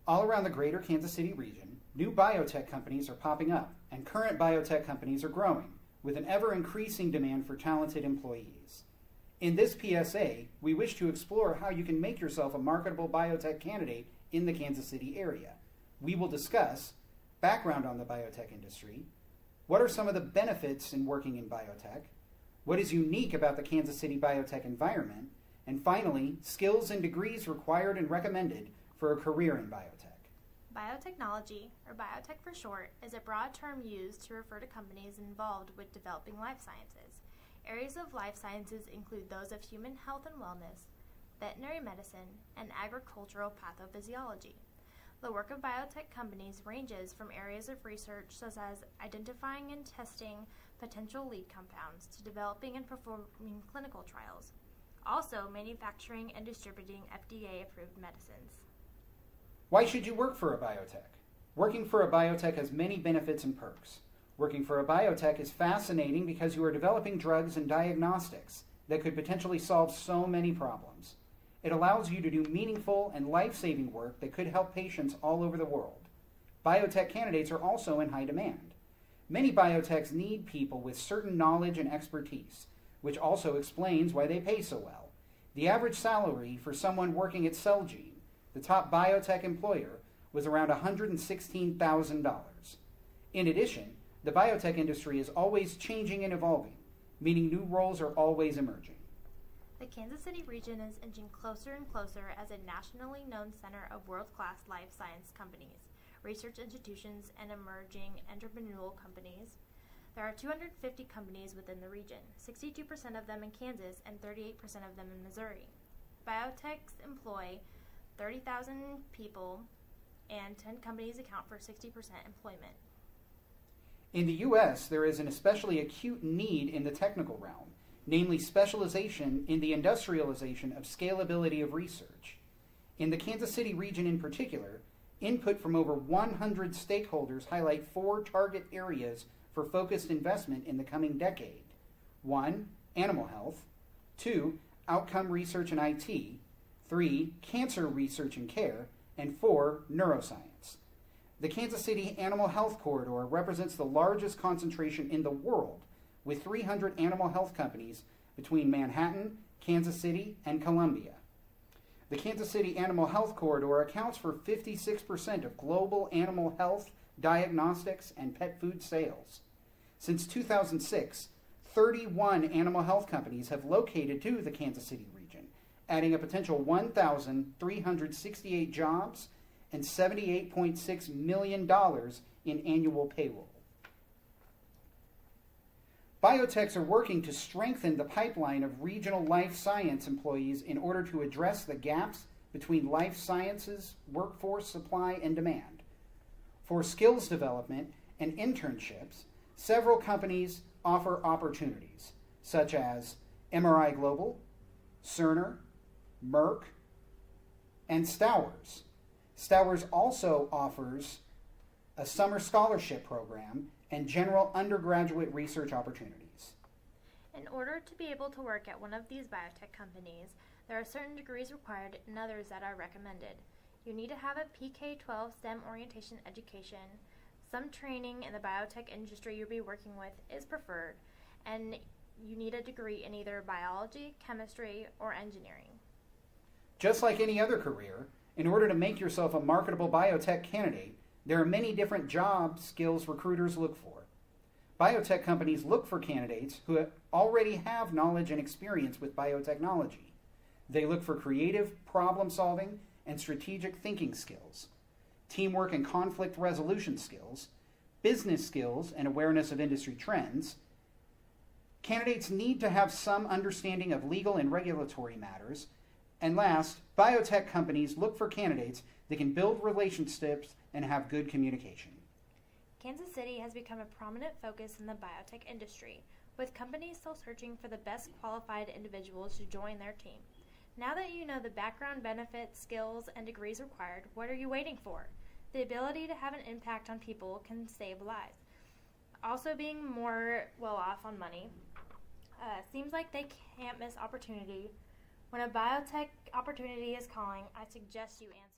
All around the greater Kansas City region, new biotech companies are popping up, and current biotech companies are growing, with an ever-increasing demand for talented employees. In this PSA, we wish to explore how you can make yourself a marketable biotech candidate in the Kansas City area. We will discuss background on the biotech industry, what are some of the benefits in working in biotech, what is unique about the Kansas City biotech environment, and finally, skills and degrees required and recommended for a career in biotech. Biotechnology, or biotech for short, is a broad term used to refer to companies involved with developing life sciences. Areas of life sciences include those of human health and wellness, veterinary medicine, and agricultural pathophysiology. The work of biotech companies ranges from areas of research such as identifying and testing potential lead compounds to developing and performing clinical trials, also manufacturing and distributing FDA-approved medicines. Why should you work for a biotech? Working for a biotech has many benefits and perks. Working for a biotech is fascinating because you are developing drugs and diagnostics that could potentially solve so many problems. It allows you to do meaningful and life-saving work that could help patients all over the world. Biotech candidates are also in high demand. Many biotechs need people with certain knowledge and expertise, which also explains why they pay so well. The average salary for someone working at Celgene, the top biotech employer, was around $116,000. In addition, the biotech industry is always changing and evolving, meaning new roles are always emerging. The Kansas City region is inching closer and closer as a nationally known center of world-class life science companies, research institutions, and emerging entrepreneurial companies. There are 250 companies within the region, 62% of them in Kansas and 38% of them in Missouri. Biotechs employ 30,000 people, and 10 companies account for 60% employment. In the U.S., there is an especially acute need in the technical realm, namely specialization in the industrialization of scalability of research. In the Kansas City region in particular, input from over 100 stakeholders highlight 4 target areas for focused investment in the coming decade. 1, animal health. 2, outcome research and IT. 3, cancer research and care. And 4, neuroscience. The Kansas City Animal Health Corridor represents the largest concentration in the world, with 300 animal health companies between Manhattan, Kansas City, and Columbia. The Kansas City Animal Health Corridor accounts for 56% of global animal health, diagnostics, and pet food sales. Since 2006, 31 animal health companies have located to the Kansas City region, adding a potential 1,368 jobs and $78.6 million in annual payroll. Biotechs are working to strengthen the pipeline of regional life science employees in order to address the gaps between life sciences, workforce supply, and demand. For skills development and internships, several companies offer opportunities, such as MRI Global, Cerner, Merck, and Stowers. Stowers also offers a summer scholarship program and general undergraduate research opportunities. In order to be able to work at one of these biotech companies, there are certain degrees required and others that are recommended. You need to have a PK-12 STEM orientation education. Some training in the biotech industry you'll be working with is preferred, and you need a degree in either biology, chemistry, or engineering. Just like any other career, in order to make yourself a marketable biotech candidate, there are many different job skills recruiters look for. Biotech companies look for candidates who already have knowledge and experience with biotechnology. They look for creative problem solving and strategic thinking skills, teamwork and conflict resolution skills, business skills and awareness of industry trends. Candidates need to have some understanding of legal and regulatory matters. And last, biotech companies look for candidates that can build relationships and have good communication. Kansas City has become a prominent focus in the biotech industry, with companies still searching for the best qualified individuals to join their team. Now that you know the background, benefits, skills, and degrees required, what are you waiting for? The ability to have an impact on people can save lives. Also, being more well off on money seems like they can't miss opportunity. When a biotech opportunity is calling, I suggest you answer.